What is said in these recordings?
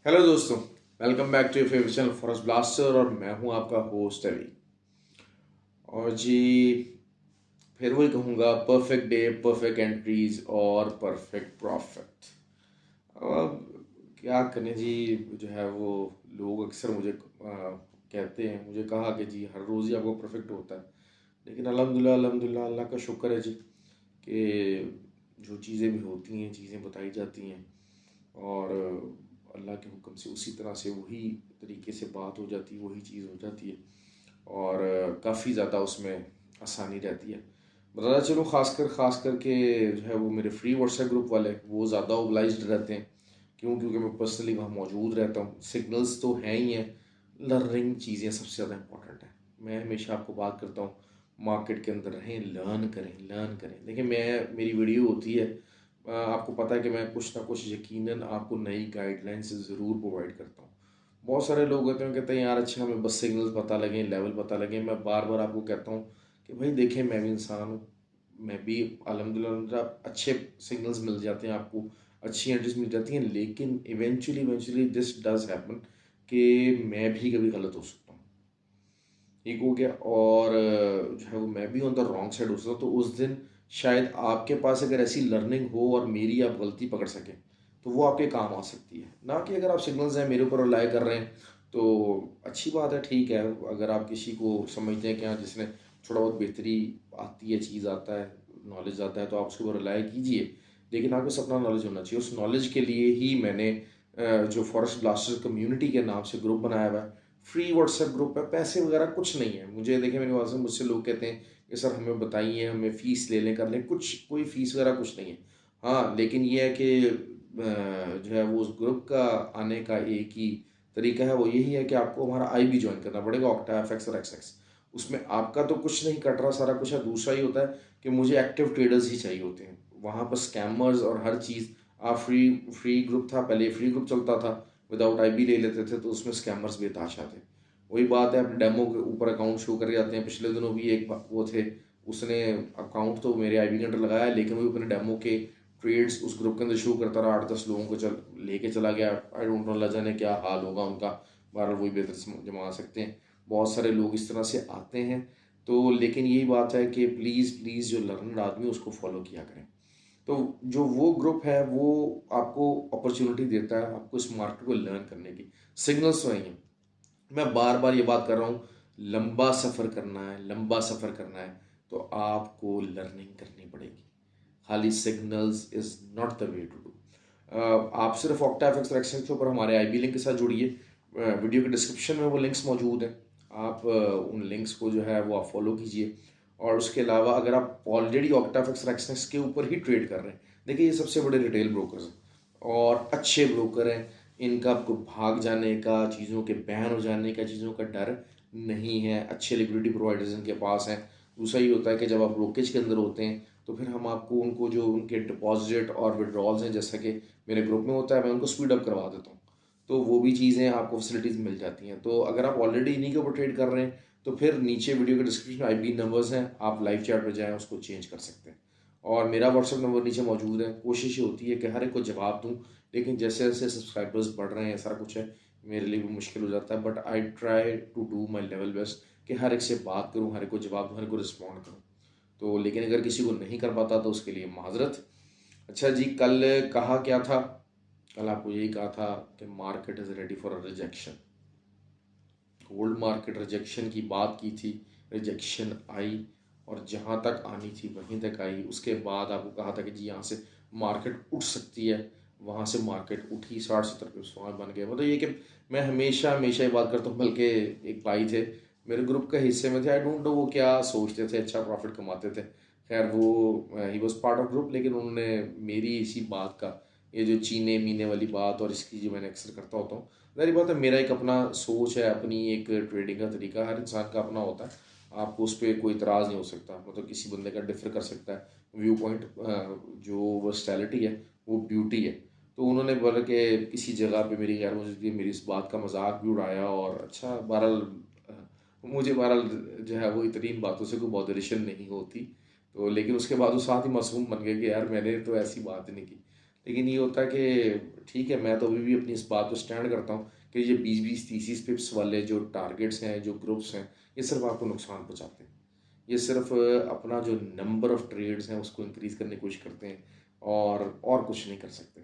Hello दोस्तों, welcome back to your favourite channel Forest Blaster और मैं हूं आपका होस्ट अली। और जी फिर वही कहूँगा, परफेक्ट डे, परफेक्ट एंट्रीज और परफेक्ट प्रॉफिट। अब क्या करें जी, जो है वो लोग अक्सर मुझे कहते हैं, मुझे कहा कि जी हर रोज़ ही आपको परफेक्ट होता है। लेकिन अल्हम्दुलिल्लाह अल्हम्दुलिल्लाह अल्लाह का शुक्र है जी कि जो चीज़ें भी होती हैं, चीज़ें बताई जाती हैं और अल्लाह के हुक्म से उसी तरह से वही तरीके से बात हो जाती है, वही चीज़ हो जाती है और काफ़ी ज़्यादा उसमें आसानी रहती है। बताता चलो, ख़ास करके जो है वो मेरे फ्री व्हाट्सएप ग्रुप वाले वो ज़्यादा ओबलाइज्ड रहते हैं। क्यों? क्योंकि मैं पर्सनली वहाँ मौजूद रहता हूँ। सिग्नल्स तो हैं ही हैं, लर्निंग चीज़ें सबसे ज़्यादा इंपॉर्टेंट है। मैं हमेशा आपको बात करता हूँ, मार्केट के अंदर रहें, लर्न करें। देखिए, मेरी वीडियो होती है, आपको पता है कि मैं कुछ ना कुछ यकीनन आपको नई गाइडलाइंस ज़रूर प्रोवाइड करता हूँ। बहुत सारे लोग होते हैं, कहते हैं यार अच्छा हमें बस सिग्नल्स पता लगे, लेवल पता लगे। मैं बार बार आपको कहता हूँ कि भाई देखें, मैं भी इंसान हूँ, मैं भी अल्हम्दुलिल्लाह अच्छे सिग्नल्स मिल जाते हैं आपको, अच्छी एंट्रीज मिल जाती हैं, लेकिन इवेंचुअली दिस डज हैपन कि मैं भी कभी गलत हो सकता हूँ। ठीक हो गया? और जो है वो मैं भी ऑन द रॉन्ग साइड हो सकता हूँ। तो उस दिन शायद आपके पास अगर ऐसी लर्निंग हो और मेरी आप गलती पकड़ सकें, तो वो आपके काम आ सकती है। ना कि अगर आप सिग्नल्स हैं मेरे ऊपर रिलाय कर रहे हैं तो अच्छी बात है, ठीक है। अगर आप किसी को समझते हैं कि हाँ जिसने थोड़ा बहुत बेहतरी आती है, चीज़ आता है, नॉलेज आता है, तो आप उसके ऊपर रिलाय कीजिए। लेकिन आपको अपना नॉलेज होना चाहिए। उस नॉलेज के लिए ही मैंने जो फॉरेस्ट ब्लास्टर्स कम्युनिटी के नाम से ग्रुप बनाया हुआ है। फ्री व्हाट्सएप ग्रुप है, पैसे वगैरह कुछ नहीं है। मुझे देखिए, मेरे पास मुझसे लोग कहते हैं कि सर हमें बताइए, हमें फ़ीस ले लें, कर लें। कुछ कोई फ़ीस वगैरह कुछ नहीं है। हाँ, लेकिन ये है कि जो है वो उस ग्रुप का आने का एक ही तरीका है, वो यही है कि आपको हमारा IB ज्वाइन करना पड़ेगा, ऑक्टा एफएक्स और एक्सएक्स। उसमें आपका तो कुछ नहीं कट रहा, सारा कुछ है। दूसरा ही होता है कि मुझे एक्टिव ट्रेडर्स ही चाहिए होते हैं वहाँ पर। स्कैमर्स और हर चीज़, आप फ्री ग्रुप था पहले, फ्री ग्रुप चलता था, विदाउट IB ले लेते थे, तो उसमें स्कैमर्स बेताशा थे। वही बात है, अपने डेमो के ऊपर अकाउंट शो कर जाते हैं। पिछले दिनों भी एक वो थे, उसने अकाउंट तो मेरे IB के अंडर लगाया, लेकिन वो अपने डेमो के ट्रेड्स उस ग्रुप के अंदर शो करता रहा, 8-10 लोगों को लेके चला गया। आई डोंट नो, अल्लाह जाने क्या हाल होगा उनका। बहरहाल वही बेहतर जमा सकते हैं। बहुत सारे लोग इस तरह से आते हैं। तो लेकिन यही बात है कि प्लीज़ प्लीज़ जो लर्नर आदमी है उसको फॉलो किया करें। तो जो वो ग्रुप है वो आपको अपॉर्चुनिटी देता है आपको इस मार्केट को लर्न करने की। सिग्नल्स वही हैं। मैं बार बार ये बात कर रहा हूँ, लंबा सफ़र करना है, लंबा सफ़र करना है तो आपको लर्निंग करनी पड़ेगी। खाली signals is not the way to do. आप सिर्फ ऑक्टाफिक्स रख सकते हो, पर हमारे IB लिंक के साथ जुड़िए। वीडियो के डिस्क्रिप्शन में वो लिंक्स मौजूद हैं। आप उन लिंक्स को जो है वो आप फॉलो कीजिए। और उसके अलावा अगर आप ऑलरेडी ऑक्टाफिक्स रैक्सनेस के ऊपर ही ट्रेड कर रहे हैं, देखिए ये सबसे बड़े रिटेल ब्रोकर्स हैं और अच्छे ब्रोकर हैं। इनका आपको भाग जाने का, चीज़ों के बैन हो जाने का, चीज़ों का डर नहीं है। अच्छे लिक्विडिटी प्रोवाइडर्स इनके पास हैं। दूसरा ये होता है कि जब आप ब्रोकेज के अंदर होते हैं तो फिर हम आपको उनको जो उनके डिपॉजिट और विड्रॉल्स हैं, जैसा कि मेरे ग्रुप में होता है, मैं उनको स्पीड अप करवा देता हूँ। तो वो भी चीज़ें आपको फैसिलिटीज़ मिल जाती हैं। तो अगर आप ऑलरेडी इन्हीं के ऊपर ट्रेड कर रहे हैं तो फिर नीचे वीडियो के डिस्क्रिप्शन में IB नंबर्स हैं, आप लाइव चैट पर जाएँ, उसको चेंज कर सकते हैं। और मेरा व्हाट्सअप नंबर नीचे मौजूद है। कोशिश ये होती है कि हर एक को जवाब दूँ, लेकिन जैसे जैसे सब्सक्राइबर्स बढ़ रहे हैं, सारा कुछ है, मेरे लिए भी मुश्किल हो जाता है। But I try to do my level best कि हर एक से बात करूँ, हर एक को जवाब दूँ, हर एक को रिस्पॉन्ड करूँ। तो लेकिन अगर किसी को नहीं कर पाता तो उसके लिए माजरत। अच्छा जी, कल कहा क्या था? कल आपको यही कहा था कि market is ready for a rejection. Gold market rejection की बात की थी, रिजेक्शन आई और जहाँ तक आनी थी वहीं तक आई। उसके बाद आपको कहा था कि जी यहाँ से मार्केट उठ सकती है, वहाँ से मार्केट उठी, 60-70 पे स्वार बन गया। मतलब ये कि मैं हमेशा हमेशा ये बात करता हूँ। बल्कि एक भाई थे मेरे ग्रुप के हिस्से में थे, आई डोंट नो वो क्या सोचते थे, अच्छा प्रॉफिट कमाते थे। खैर वो he was part of group, लेकिन उन्होंने मेरी इसी बात का, ये जो चीने मीने वाली बात और इसकी जो मैंने अक्सर करता होता हूँ, जाहिर बात है मेरा एक अपना सोच है, अपनी एक ट्रेडिंग का तरीका हर इंसान का अपना होता है। आपको उस पर कोई इतराज़ नहीं हो सकता। मतलब किसी बंदे का डिफर कर सकता है व्यू पॉइंट। जो वर्सटैलिटी है वो ब्यूटी है। तो उन्होंने बोला कि किसी जगह पे मेरी गैर मौजूदगी मेरी इस बात का मजाक भी उड़ाया। और अच्छा बहरहाल मुझे बहरहाल जो है वो इतनी इन बातों से कोई बॉदरेशन नहीं होती। तो लेकिन उसके बाद वो साथ ही मासूम बन गए कि यार मैंने तो ऐसी बात नहीं की। लेकिन ये होता है कि ठीक है, मैं तो अभी भी अपनी इस बात पर स्टैंड करता हूँ कि ये 20-20 30 पिप्स वाले जो टारगेट्स हैं, जो ग्रुप्स हैं, ये सिर्फ आपको नुकसान पहुँचाते हैं। ये सिर्फ अपना जो नंबर ऑफ ट्रेड्स हैं उसको इंक्रीज़ करने की कोशिश करते हैं, और कुछ नहीं कर सकते।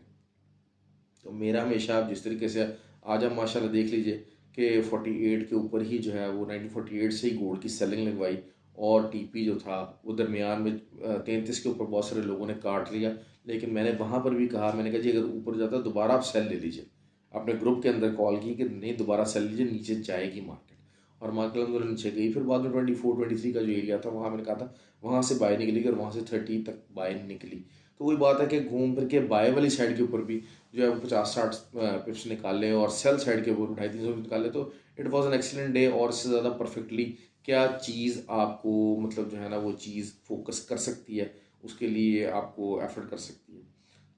तो मेरा हमेशा, आप जिस तरीके से आज आप माशाल्लाह देख लीजिए कि 48 के ऊपर ही जो है वो 1948 से ही गोल्ड की सेलिंग लगवाई, और टीपी जो था वो दरमियान में 33 के ऊपर बहुत सारे लोगों ने काट लिया। लेकिन मैंने वहाँ पर भी कहा, मैंने कहा जी अगर ऊपर जाता है दोबारा आप सेल ले लीजिए। अपने ग्रुप के अंदर कॉल की कि नहीं, दोबारा सेल लीजिए, नीचे जाएगी मार्केट। और मार्केट अंदर नीचे गई। फिर बाद में 24-23 का जो एरिया था वहाँ मैंने कहा था वहाँ से बाय निकली, और वहाँ से 30 तक बाय निकली। तो वही बात है कि घूम फिर के बाय वाली साइड के ऊपर भी जो है वो 50-60 पिप्स निकाले, और सेल साइड के ऊपर 250-300 निकाले। तो it was an excellent day. और इससे ज़्यादा परफेक्टली क्या चीज़ आपको, मतलब जो है ना वो चीज़ फोकस कर सकती है, उसके लिए आपको एफर्ट कर सकती है।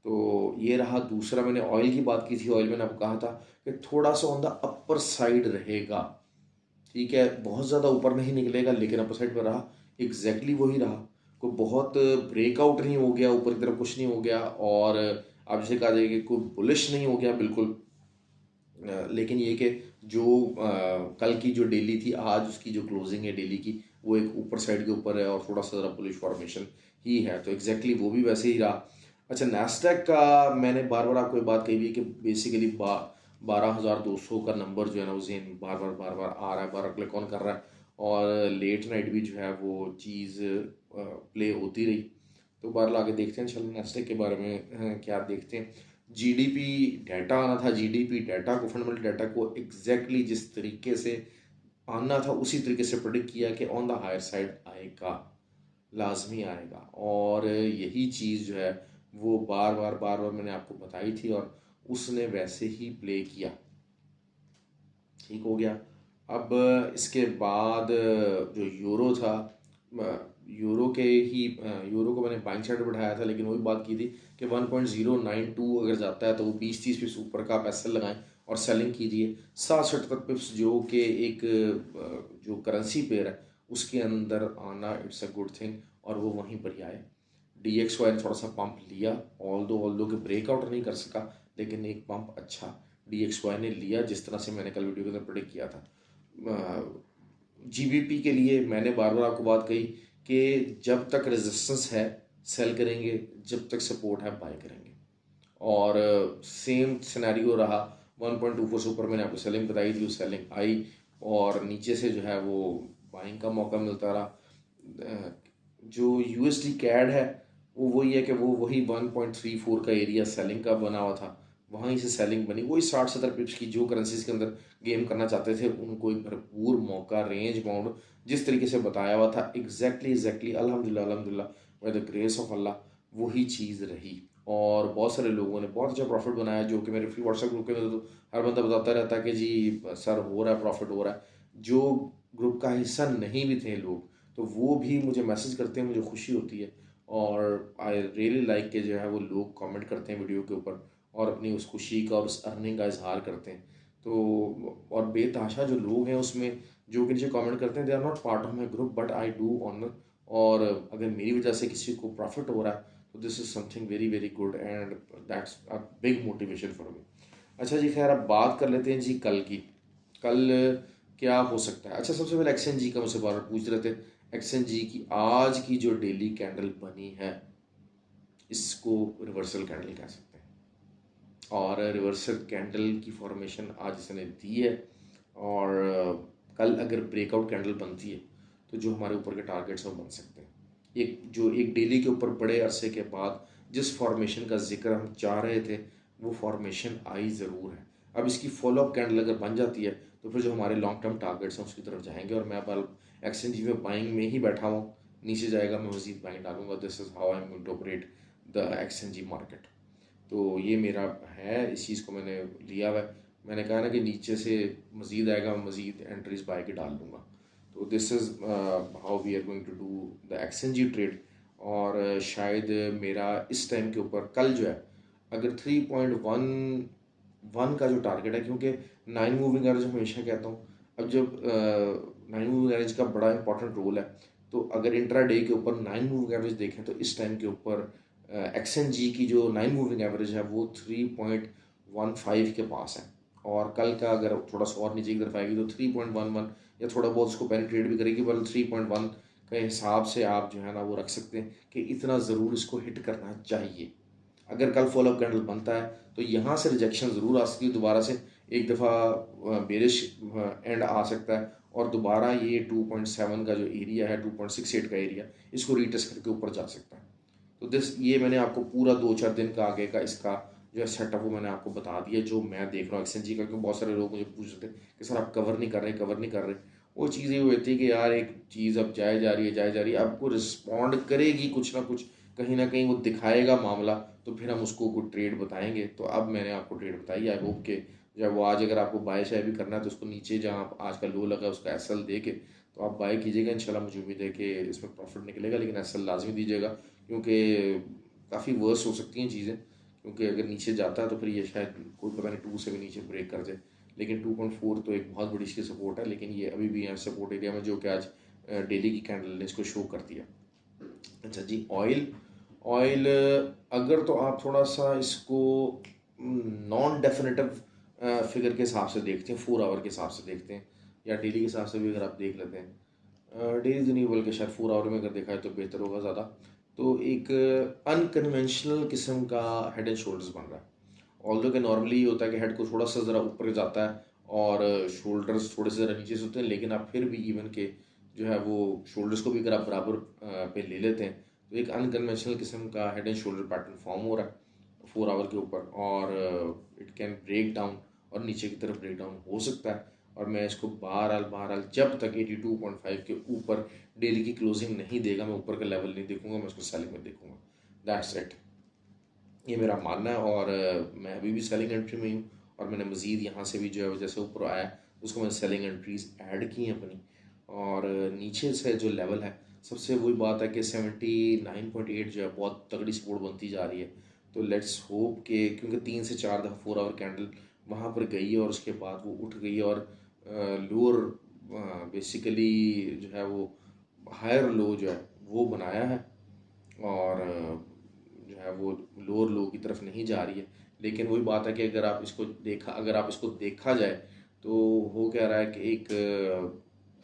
तो ये रहा दूसरा। मैंने ऑयल की बात की थी, ऑयल मैंने आपको कहा था कि थोड़ा सा ऑन द अपर साइड रहेगा, ठीक है, बहुत ज़्यादा ऊपर नहीं निकलेगा, लेकिन अपर साइड पर रहा। एग्जैक्टली वही रहा। कोई बहुत ब्रेकआउट नहीं हो गया, ऊपर की तरफ कुछ नहीं हो गया, और आप जैसे कहा जाए कि कोई बुलिश नहीं हो गया बिल्कुल। लेकिन ये कि जो कल की जो डेली थी, आज उसकी जो क्लोजिंग है डेली की, वो एक ऊपर साइड के ऊपर है और थोड़ा सा ज़रा बुलिश फॉर्मेशन ही है। तो एग्जैक्टली वो भी वैसे ही रहा। अच्छा, नैस्डैक का मैंने बार बार आपको ये बात कही हुई कि बेसिकली 12,200 का नंबर जो है ना, वो जेन बार बार आ रहा है, बार क्लिक ऑन कर रहा है, और लेट नाइट भी जो है वो चीज़ प्ले होती रही। तो बाहर आके देखते हैं चलो नेस्टे के बारे में क्या देखते हैं। जीडीपी डाटा आना था, जीडीपी डाटा को, फंडामेंटल डाटा को एग्जैक्टली जिस तरीके से आना था उसी तरीके से प्रेडिक्ट किया कि ऑन द हायर साइड आएगा, लाजमी आएगा। और यही चीज़ जो है वो बार बार मैंने आपको बताई थी, और उसने वैसे ही प्ले किया, ठीक हो गया। अब इसके बाद जो यूरो था, यूरो के ही यूरो को मैंने बाइंग साइड पर बैठाया था, लेकिन वही बात की थी कि 1.092 अगर जाता है तो वो 20-30 पिप्स ऊपर का आप ऐसे लगाएं और सेलिंग कीजिए। 60 तक पिप्स जो कि एक जो करेंसी पेयर है उसके अंदर आना, इट्स अ गुड थिंग, और वो वहीं पर ही आए। DXY ने थोड़ा सा पंप लिया, ऑल दो कि ब्रेकआउट नहीं कर सका, लेकिन एक पंप अच्छा DXY ने लिया, जिस तरह से मैंने कल वीडियो के अंदर प्रेडिक्ट किया था। GBP के लिए मैंने बार बार आपको बात कही कि जब तक रेजिस्टेंस है सेल करेंगे, जब तक सपोर्ट है बाय करेंगे। और सेम सिनेरियो रहा। 1.24 से ऊपर मैंने आपको सेलिंग बताई थी, सेलिंग आई, और नीचे से जो है वो बाइंग का मौका मिलता रहा। जो USD कैड है वो वही है कि वो वही 1.34 का एरिया सेलिंग का बना हुआ था, वहीं से सेलिंग बनी। वही 60-70 पिप्स की जो करेंसीज के अंदर गेम करना चाहते थे उनको एक भरपूर मौका, रेंज बाउंड जिस तरीके से बताया हुआ था, एग्जैक्टली अल्हम्दुलिल्लाह अल्हम्दुलिल्लाह बाय द ग्रेस ऑफ अल्लाह वही चीज़ रही। और बहुत सारे लोगों ने बहुत अच्छा प्रॉफिट बनाया, जो कि मेरे फ्री व्हाट्सएप ग्रुप के अंदर तो हर बंदा बताता रहता है कि जी सर हो रहा है, प्रॉफिट हो रहा है। जो ग्रुप का हिस्सा नहीं भी थे लोग, तो वो भी मुझे मैसेज करते हैं, मुझे खुशी होती है। और आई रियली लाइक के जो है वो लोग कमेंट करते हैं वीडियो के ऊपर, और अपनी उस खुशी का और उस अर्निंग का इजहार करते हैं। तो और बेतहाशा जो लोग हैं उसमें जो कि नीचे कमेंट करते हैं, they are not part of my group but I do honour. और अगर मेरी वजह से किसी को प्रॉफिट हो रहा है तो this is something very very good, and that's a big motivation for me. अच्छा जी, खैर अब बात कर लेते हैं जी कल की। कल क्या हो सकता है। अच्छा, सबसे पहले XNG का मुझसे बार बार पूछ रहे थे। XNG की आज की जो डेली कैंडल बनी है, इसको रिवर्सल कैंडल कह सकते हैं, और रिवर्सल कैंडल की फॉर्मेशन आज इसने दी है। और कल अगर ब्रेकआउट कैंडल बनती है तो जो हमारे ऊपर के टारगेट्स हैं वो बन सकते हैं। एक डेली के ऊपर बड़े अरसे के बाद जिस फॉर्मेशन का जिक्र हम चाह रहे थे वो फॉर्मेशन आई ज़रूर है। अब इसकी फॉलोअप कैंडल अगर बन जाती है तो फिर जो हमारे लॉन्ग टर्म टारगेट्स हैं उसकी तरफ जाएंगे, और मैं बल XNG में बाइंग में ही बैठा हूँ। नीचे जाएगा मैं मजीद बाइंग डालूंगा। This is how I am going to operate the XNG market. तो ये मेरा है, इस चीज़ को मैंने लिया हुआ है। मैंने कहा ना कि नीचे से मज़ीद आएगा, मज़ीद एंट्रीज बाय के डाल दूँगा। तो this is how we are going to do the XNG trade. और शायद मेरा इस टाइम के ऊपर कल जो है, अगर 3.11 का जो टारगेट है, क्योंकि 9 मूविंग एवरेज हमेशा कहता हूँ, अब जब 9 मूविंग एवरेज का बड़ा इंपॉर्टेंट रोल है, तो अगर इंट्रा डे के ऊपर 9 मूविंग एवरेज देखें तो इस टाइम के ऊपर XNG की जो 9 मूविंग एवरेज है वो 3.15 के पास है, और कल का अगर थोड़ा सा और नीचे की तरफ आएगी तो 3.11 या थोड़ा बहुत उसको पेनिट्रेट भी करेगी, पर 3.1 के हिसाब से आप जो है ना वो रख सकते हैं कि इतना ज़रूर इसको हिट करना चाहिए। अगर कल फॉलोअप कैंडल बनता है तो यहाँ से रिजेक्शन ज़रूर आ सकती है, दोबारा से एक दफ़ा बेरिश एंड आ सकता है, और दोबारा ये 2.7 का जो एरिया है, 2.68 का एरिया, इसको रीटेस्ट करके ऊपर जा सकता है। तो ये मैंने आपको पूरा 2-4 दिन का आगे का इसका जो है सेटअप वो मैंने आपको बता दिया, जो मैं देख रहा हूँ XNG का। क्योंकि बहुत सारे लोग मुझे पूछ रहे थे कि सर आप कवर नहीं कर रहे, कवर नहीं कर रहे। वो चीज़ ये होती है कि यार एक चीज़ अब जाए जा रही है, जाए जा रही है, आपको रिस्पॉन्ड करेगी कुछ ना कुछ, कहीं ना कहीं वो दिखाएगा मामला, तो फिर हम उसको कुछ ट्रेड बताएंगे। तो अब मैंने आपको ट्रेड बताई, आई होप के जब वो आज अगर आपको बाय शाय भी करना है तो उसको नीचे जहाँ आज का लो लगा है उसका SL दे के तो आप बाय कीजिएगा। इंशाल्लाह मुझे उम्मीद है कि इसमें प्रॉफिट निकलेगा, लेकिन SL लाजमी दीजिएगा, क्योंकि काफ़ी वर्स हो सकती हैं चीज़ें। क्योंकि अगर नीचे जाता है तो फिर ये शायद कोई पता नहीं 2 से भी नीचे ब्रेक कर जाए, लेकिन 2.4 तो एक बहुत बड़ी इसकी सपोर्ट है, लेकिन ये अभी भी यहाँ सपोर्ट एरिया में, जो कि आज डेली की कैंडल ने इसको शो कर दिया। अच्छा जी, ऑयल। ऑयल अगर तो आप थोड़ा सा इसको नॉन डेफिनेटिव फिगर के हिसाब से देखते हैं, 4 आवर के हिसाब से देखते हैं, या डेली के हिसाब से भी अगर आप देख लेते हैं, डेली तो नहीं बल्कि शायद 4 आवर में अगर देखा है तो बेहतर होगा ज़्यादा। तो एक अनकन्वेंशनल किस्म का हेड एंड शोल्डर्स बन रहा है। ऑल्दो के नॉर्मली ये होता है कि हेड को थोड़ा सा ज़रा ऊपर जाता है और शोल्डर्स थोड़े से ज़रा नीचे से होते हैं, लेकिन आप फिर भी इवन के जो है वो शोल्डर्स को भी अगर आप बराबर पे ले लेते हैं तो एक अनकन्वेंशनल किस्म का head and shoulder pattern form हो रहा है 4 आवर के ऊपर, और इट कैन ब्रेक डाउन और नीचे की तरफ ब्रेक डाउन हो सकता है। और मैं इसको बहरहाल जब तक 82.5 के ऊपर डेली की क्लोजिंग नहीं देगा, मैं ऊपर का लेवल नहीं देखूंगा, मैं उसको सेलिंग में देखूंगा। दैट्स इट, ये मेरा मानना है। और मैं अभी भी सेलिंग एंट्री में हूँ, और मैंने मज़ीद यहाँ से भी जो है जैसे ऊपर आया उसको मैंने सेलिंग एंट्रीज ऐड की हैं अपनी। और नीचे से जो लेवल है, सबसे वही बात है कि 79.8 जो है बहुत तगड़ी सपोर्ट बनती जा रही है। तो लेट्स होप के, क्योंकि 3 से 4 दफ़ा 4 आवर कैंडल वहाँ पर गई है और उसके बाद वो उठ गई है, और लोअर बेसिकली जो है वो हायर लो जो है वो बनाया है, और जो है वो लोअर लो की तरफ नहीं जा रही है। लेकिन वही बात है कि अगर आप इसको देखा जाए तो हो क्या रहा है कि एक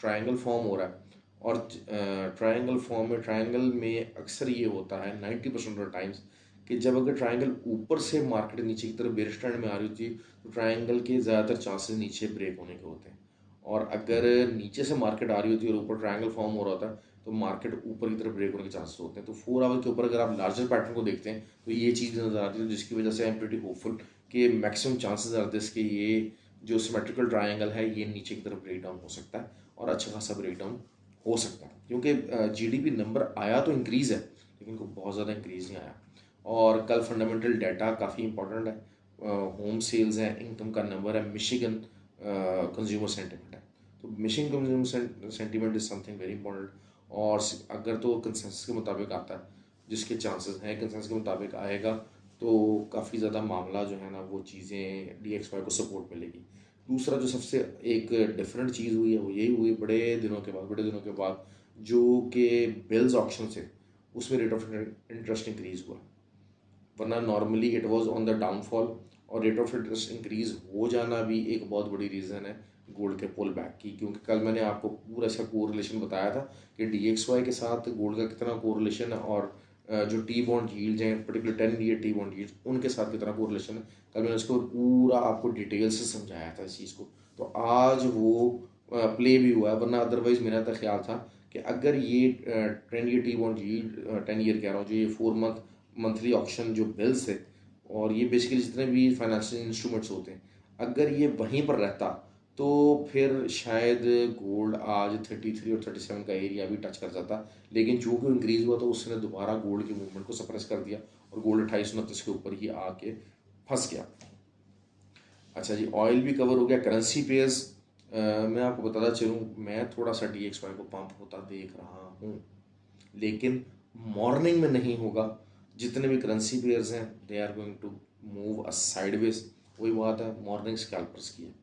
ट्रायंगल फॉर्म हो रहा है, और ट्रायंगल में अक्सर ये होता है 90% ऑफ टाइम्स कि जब अगर ट्रायंगल ऊपर से मार्केट नीचे की तरफ बेरिश ट्रेंड में आ रही होती है तो ट्रायंगल के ज़्यादातर चांसेस नीचे ब्रेक होने के होते हैं। और अगर नीचे से मार्केट आ रही होती है और ऊपर ट्रायंगल फॉर्म हो रहा होता है तो मार्केट ऊपर की तरफ ब्रेक होने के चांसेस होते हैं। तो 4 आवर के ऊपर अगर आप लार्जर पैटर्न को देखते हैं तो ये चीज़ नज़र आती है, जिसकी वजह से आई एम प्रीटी होपफुल कि मैक्सिमम चांसेस आर दिस कि ये जो सिमेट्रिकल ट्रायंगल है ये नीचे की तरफ ब्रेक डाउन हो सकता है, और अच्छा खासा ब्रेक डाउन हो सकता है। क्योंकि GDP नंबर आया तो इंक्रीज़ है, लेकिन को बहुत ज़्यादा इंक्रीज़ नहीं आया। और कल फंडामेंटल डाटा काफ़ी इंपॉर्टेंट है, होम सेल्स है, इनकम का नंबर है, मिशिगन कंज्यूमर सेंटिमेंट है। तो Michigan consumer sentiment is something very important. और अगर तो कंसेंसस के मुताबिक आता है, जिसके चांसेस हैं कंसेंसस के मुताबिक आएगा, तो काफ़ी ज़्यादा मामला जो है ना वो चीज़ें DXY को सपोर्ट मिलेगी। दूसरा जो सबसे एक डिफरेंट चीज़ हुई है वो यही हुई बड़े दिनों के बाद जो कि बिल्स ऑक्शन से उसमें रेट ऑफ इंटरेस्ट इंक्रीज़ हुआ, वरना normally it was on the downfall. और रेट ऑफ इंटरेस्ट इंक्रीज हो जाना भी एक बहुत बड़ी रीज़न है गोल्ड के पुल बैक की। क्योंकि कल मैंने आपको पूरा इसका कोरिलेशन बताया था कि DXY के साथ गोल्ड का कितना कोरिलेशन है, और जो टी बॉन्ड यील्ड्स हैं particular 10 year T bond yields उनके साथ कितना कोरिलेशन है। कल मैंने उसको पूरा आपको डिटेल से समझाया था इस चीज़ को। तो आज वो प्ले भी हुआ है, वरना अदरवाइज मेरा तो ख्याल था कि अगर ये 10 year T bond yield 10 year कह रहा हूँ, जो ये 4 मंथली ऑक्शन जो बिल्स है, और ये बेसिकली जितने भी फाइनेंशियल इंस्ट्रूमेंट्स होते हैं, अगर ये वहीं पर रहता तो फिर शायद गोल्ड आज 33 और 37 का एरिया भी टच कर जाता। लेकिन चूंकि इंक्रीज हुआ तो उसने दोबारा गोल्ड की मूवमेंट को सप्रेस कर दिया, और गोल्ड 2829 के ऊपर ही आके फंस गया। अच्छा जी, ऑयल भी कवर हो गया। करेंसी पेयर्स मैं आपको बताता चलूँ, मैं थोड़ा सा DXY को पंप होता देख रहा हूँ, लेकिन मॉर्निंग में नहीं होगा। जितने भी करेंसी पेयर्स हैं they are going to move a sideways. वही बात है मॉर्निंग स्कैल्पर्स की है,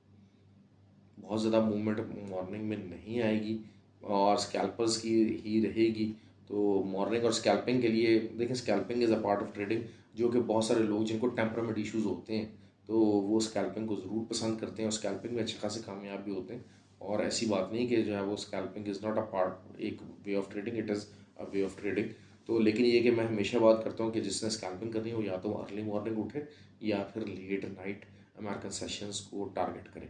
बहुत ज़्यादा मूवमेंट मॉर्निंग में नहीं आएगी और स्कैल्पर्स की ही रहेगी। तो मॉर्निंग और स्कैल्पिंग के लिए देखें, scalping is a part of trading, जो कि बहुत सारे लोग जिनको टेम्परामेंट इश्यूज होते हैं तो वो स्कैल्पिंग को ज़रूर पसंद करते हैं और स्कैल्पिंग में अच्छे खासे कामयाब भी होते हैं। और ऐसी बात नहीं कि जो है वो scalping is not a part एक way of trading, it is a way of trading. तो लेकिन ये कि मैं हमेशा बात करता हूँ कि जिसने स्कैल्पिंग करनी है वो या तो अर्ली मॉर्निंग उठे या फिर लेट नाइट अमेरिकन सेशंस को टारगेट करें।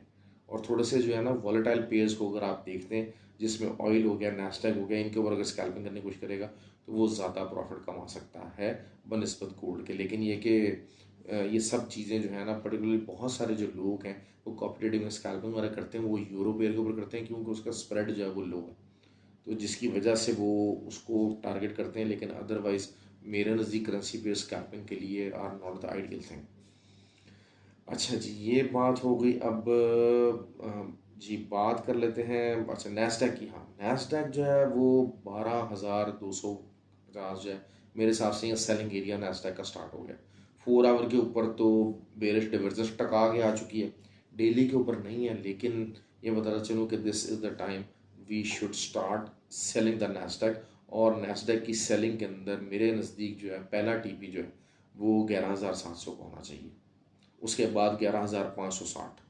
और थोड़े से जो है ना वॉलेटाइल पेयर्स को अगर आप देखते हैं, जिसमें ऑयल हो गया, नैस्डैक हो गया, इनके ऊपर अगर स्कैल्पिंग करने की कोशिश करेगा तो वो ज़्यादा प्रॉफिट कमा सकता है बनस्बत गोल्ड के। लेकिन ये कि ये सब चीज़ें जो है ना, पर्टिकुलरली बहुत सारे जो लोग हैं वो कॉपी ट्रेडिंग में स्कैल्पिंग वगैरह करते हैं, वो यूरो पेयर के ऊपर करते हैं क्योंकि उसका स्प्रेड जो है वो लो है, तो जिसकी वजह से वो उसको टारगेट करते हैं। लेकिन अदरवाइज मेरे नज़दीक करेंसी पे स्कैल्पिंग के लिए are not the ideal thing. अच्छा जी, ये बात हो गई। अब जी बात कर लेते हैं अच्छा नैस्डैक की। हाँ, नैस्डैक जो है वो 12,250 जो है मेरे हिसाब से ये सेलिंग एरिया नैस्डैक का स्टार्ट हो गया। 4 आवर के ऊपर तो बेरिश डिवर्जेंस टका के आ चुकी है, डेली के ऊपर नहीं है। लेकिन ये बताना चलूँ कि this is the time we should start selling the Nasdaq. और नैस्डैक की सेलिंग के अंदर मेरे नज़दीक जो है पहला टीपी जो है वो 11,700 का होना चाहिए, उसके बाद 11,560।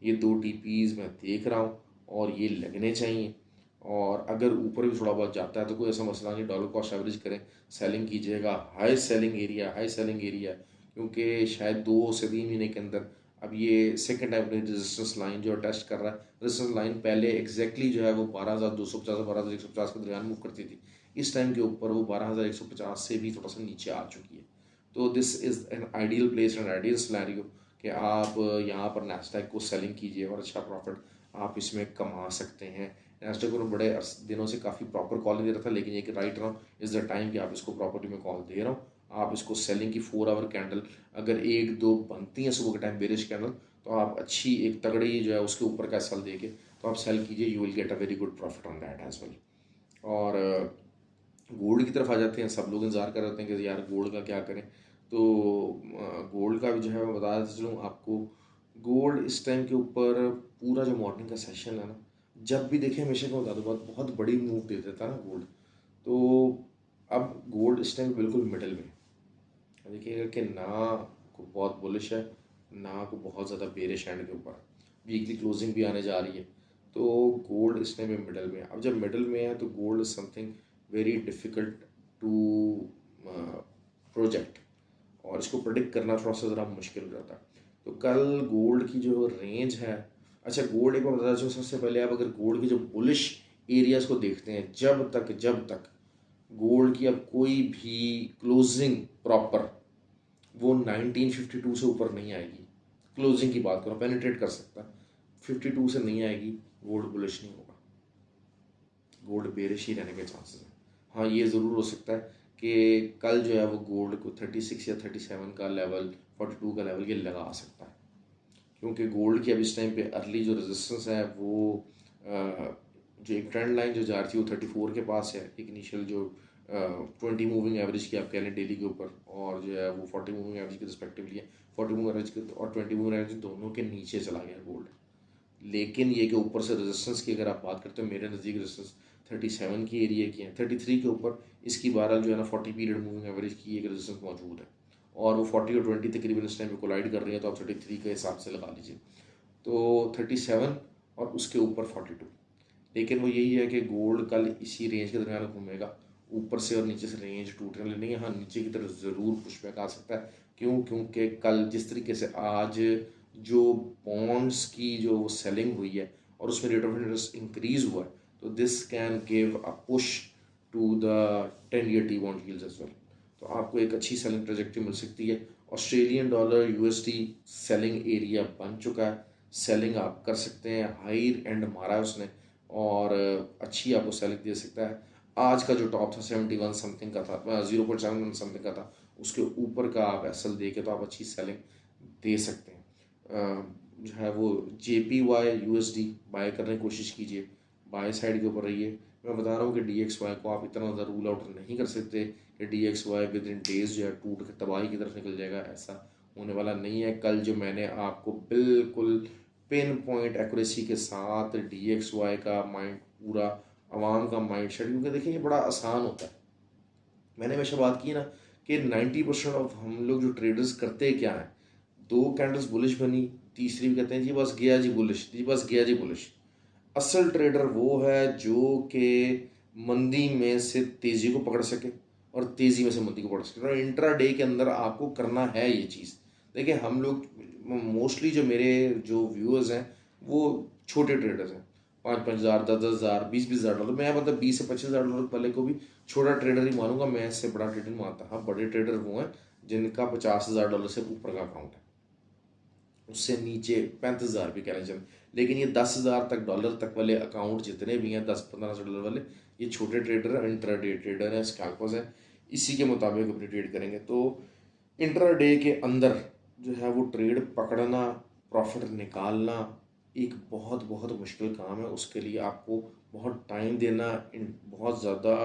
ये दो टीपीज़ मैं देख रहा हूँ और ये लगने चाहिए। और अगर ऊपर भी थोड़ा बहुत जाता है तो कोई ऐसा मसला नहीं, डॉलर कॉस्ट एवरेज करें, सेलिंग कीजिएगा। High selling area, high selling area, क्योंकि शायद 2 से 3 महीने के अंदर अब ये सेकेंड टाइम अपनी रेजिस्टेंस लाइन जो टेस्ट कर रहा है। रेजिस्टेंस लाइन पहले एग्जैक्टली जो है वो 12,250 और 12,150 के दरमियान मूव करती थी। इस टाइम के ऊपर वो 12,150 से भी थोड़ा सा नीचे आ चुकी है। तो this is an ideal place and ideal scenario कि आप यहाँ पर नैस्डैक को सेलिंग कीजिए और अच्छा प्रॉफिट आप इसमें कमा सकते हैं। नैस्डैक को बड़े दिनों से काफ़ी प्रॉपर कॉल नहीं दे रहा था, लेकिन ये कि right now is the time कि आप इसको प्रॉपर्टी में कॉल दे रहा हूँ। आप इसको सेलिंग की 4 आवर कैंडल अगर एक दो बनती हैं सुबह के टाइम बेरिश कैंडल, तो आप अच्छी एक तगड़ी जो है उसके ऊपर का सेल दे के तो आप सेल कीजिए, you will get a very good profit on that as well. और गोल्ड की तरफ आ जाते हैं। सब लोग इंतज़ार कर रहे हैं कि यार गोल्ड का क्या करें। तो गोल्ड का भी जो है मैं बता देता चलूँ आपको, गोल्ड इस टाइम के ऊपर पूरा जो मॉर्निंग का सेशन है ना, जब भी देखें हमेशा को बता दो बहुत बहुत बड़ी मूव दे देता है ना गोल्ड। तो अब गोल्ड इस टाइम बिल्कुल मिडल में है। देखिएगा कि ना को बहुत बुलिश है, ना को बहुत ज़्यादा बेरिश हैंड के ऊपर। वीकली क्लोजिंग भी आने जा रही है, तो गोल्ड इस टाइम में मिडल में है। अब जब मिडल में है तो gold is something very difficult to project, और इसको प्रेडिक्ट करना थोड़ा सा ज़रा मुश्किल हो जाता है। तो कल गोल्ड की जो रेंज है, अच्छा गोल्ड एक बार बता दूँ सबसे पहले, आप अगर गोल्ड की जो बुलिश एरियाज़ को देखते हैं, जब तक गोल्ड की अब कोई भी क्लोजिंग प्रॉपर वो 1952 से ऊपर नहीं आएगी। क्लोजिंग की बात करो, पेनिट्रेट कर सकता है, 52 से नहीं आएगी, गोल्ड बुलिश नहीं होगा, गोल्ड बेरिश ही रहने के चांसेस हैं। हाँ, ये ज़रूर हो सकता है कि कल जो है वो गोल्ड को 36 या 37 का लेवल, 42 का लेवल ये लगा सकता है, क्योंकि गोल्ड की अब इस टाइम पे अर्ली जो रेजिस्टेंस है वो जो एक ट्रेंड लाइन जो जा रही थी वो 34 के पास है। एक इनिशियल जो 20 मूविंग एवरेज की आप कह लें डेली के ऊपर, और जो है वो 40 मूविंग एवरेज के रिस्पेक्टिवली है। 40 मूविंग एवरेज के और 20 मूविंग एवरेज दोनों के नीचे चला गया गोल्ड। लेकिन ये कि ऊपर से रेजिस्टेंस की अगर आप बात करते हो, मेरे नज़दीक रेजिस्टेंस 37 की एरिया की है, 33 के ऊपर इसकी बहरहाल जो है ना 40 पीरियड मूविंग एवरेज की एक रेजिस्टेंस मौजूद है, और वो 40 और 20 तकरीबन इस टाइम पे कोलाइड कर रही है, तो आप 33 के हिसाब से लगा लीजिए। तो 37 और उसके ऊपर 42। लेकिन वो यही है कि गोल्ड कल इसी रेंज के दरमियान घूमेगा, ऊपर से और नीचे से रेंज टूटने वाली नहीं है। हाँ, नीचे की तरफ ज़रूर पुशबैक आ सकता है। क्यों? क्योंकि कल जिस तरीके से आज जो बॉन्ड्स की जो सेलिंग हुई है और उसमें रेट ऑफ इंटरेस्ट इंक्रीज हुआ है, तो this can give a push to the 10 year T bond yields as well. तो आपको एक अच्छी सेलिंग ट्रेजेक्टरी मिल सकती है। Australian dollar USD selling area बन चुका है, सेलिंग आप कर सकते हैं, हाई एंड मारा है उसने और अच्छी आपको सेलिंग दे सकता है। आज का जो टॉप था 71 समथिंग का था, 0.7 समथिंग का था, उसके ऊपर का आप एसएल दे के तो आप अच्छी सेलिंग दे सकते हैं। जो है वो JPY USD बाय करने की कोशिश कीजिए, बाय साइड के ऊपर रहिए। मैं बता रहा हूँ कि DXY को आप इतना ज़्यादा रूल आउट नहीं कर सकते कि DXY विद इन डेज जो है टूट के तबाही की तरफ निकल जाएगा, ऐसा होने वाला नहीं है। कल जो मैंने आपको बिल्कुल पिन पॉइंट एक्यूरेसी के साथ DXY का माइंड, पूरा आवाम का माइंड सेट, क्योंकि देखिए ये बड़ा आसान होता है मैंने हमेशा बात की ना कि 90% ऑफ हम लोग जो ट्रेडर्स करते क्या हैं, 2 कैंडल्स बुलिश बनी, तीसरी भी कहते हैं जी बस गया जी बुलिश, जी बस गया जी बुलिश। असल ट्रेडर वो है जो कि मंदी में से तेज़ी को पकड़ सके और तेज़ी में से मंदी को पकड़ सके, और इंट्रा डे के अंदर आपको करना है ये चीज़। देखिए हम लोग मोस्टली जो मेरे जो व्यूअर्स हैं वो छोटे ट्रेडर्स हैं, 5-5 हज़ार, 10-10 हज़ार, 20-20 हज़ार डॉलर। मैं मतलब 20 से 25 हज़ार डॉलर वाले को भी छोटा ट्रेडर ही मानूंगा, मैं इससे बड़ा ट्रेडर नहीं मानता। हाँ, बड़े ट्रेडर वो हैं जिनका 50 हज़ार डॉलर से ऊपर का अकाउंट है, उससे नीचे 35 हज़ार भी कहना चाहिए। लेकिन ये 10 हज़ार तक डॉलर तक वाले अकाउंट जितने भी हैं, 10-15 हज़ार डॉलर वाले, ये छोटे ट्रेडर हैं, इंट्रा डे ट्रेडर हैं, स्कैल्पर्स हैं। इसी के मुताबिक अपनी ट्रेड करेंगे। तो इंट्रा डे के अंदर जो है वो ट्रेड पकड़ना, प्रॉफिट निकालना एक बहुत बहुत मुश्किल काम है। उसके लिए आपको बहुत टाइम देना, बहुत ज़्यादा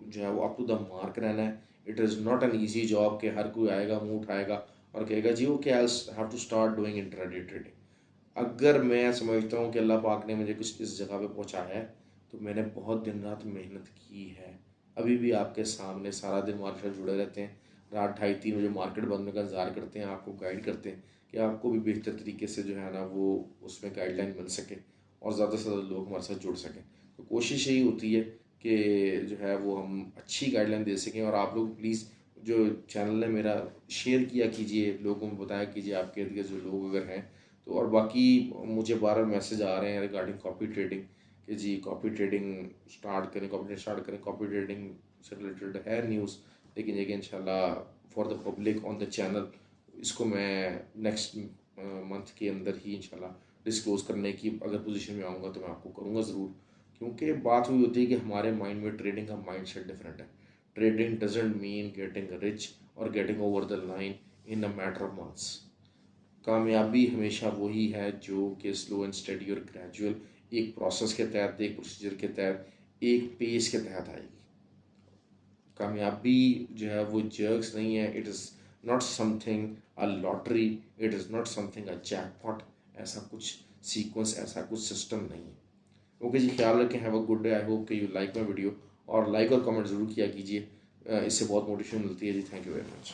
जो है वो अप टू द मार्क रहना है। It is not an easy job कि हर कोई आएगा, मुंह उठाएगा और कहेगा जी okay I have to start doing intraday trading. अगर मैं समझता हूँ कि अल्लाह पाक ने मुझे कुछ इस जगह पे पहुँचाया है तो मैंने बहुत दिन रात मेहनत की है। अभी भी आपके सामने सारा दिन मार्केट जुड़े रहते हैं, रात 2:30-3 बजे मार्केट बंद होने का इंतज़ार करते हैं, आपको गाइड करते हैं कि आपको भी बेहतर तरीके से जो है ना वो उसमें गाइडलाइन मिल सके और ज़्यादा से ज़्यादा लोग हमारे साथ जुड़ सकें। तो कोशिश यही होती है कि जो है वो हम अच्छी गाइडलाइन दे सकें। और आप लोग प्लीज़ जो चैनल है मेरा शेयर किया कीजिए, लोगों को बताया कीजिए आपके इर्द गिर्द जो लोग अगर हैं तो। और बाकी मुझे बार बार मैसेज आ रहे हैं रिगार्डिंग कॉपी ट्रेडिंग कि जी कॉपी ट्रेडिंग स्टार्ट करें, कॉपी ट्रेडिंग स्टार्ट करें। कॉपी ट्रेडिंग से रिलेटेड है न्यूज़, लेकिन ये कि इंशाल्लाह for the public on the channel इसको मैं नेक्स्ट मंथ के अंदर ही इंशाल्लाह डिस्क्लोज करने की अगर पोजीशन में आऊँगा तो मैं आपको करूँगा ज़रूर। क्योंकि बात हुई होती है कि हमारे माइंड में ट्रेडिंग का माइंड सेट डिफरेंट है। Trading doesn't mean getting rich और getting over the line in a matter of months. कामयाबी हमेशा वही है जो कि स्लो एंड स्टडी और ग्रेजुअल, एक प्रोसेस के तहत, एक प्रोसीजर के तहत, एक पेस के तहत आएगी। कामयाबी जो है वो जर्क्स नहीं है, it is not something a lottery, it is not something a jackpot. ऐसा कुछ सीक्वेंस, ऐसा कुछ सिस्टम नहीं है। ओके जी, ख्याल रखें, have a good day. I hope कि यू लाइक माई वीडियो और लाइक और कमेंट ज़रूर किया कीजिए, इससे बहुत मोटिवेशन मिलती है जी। Thank you very much.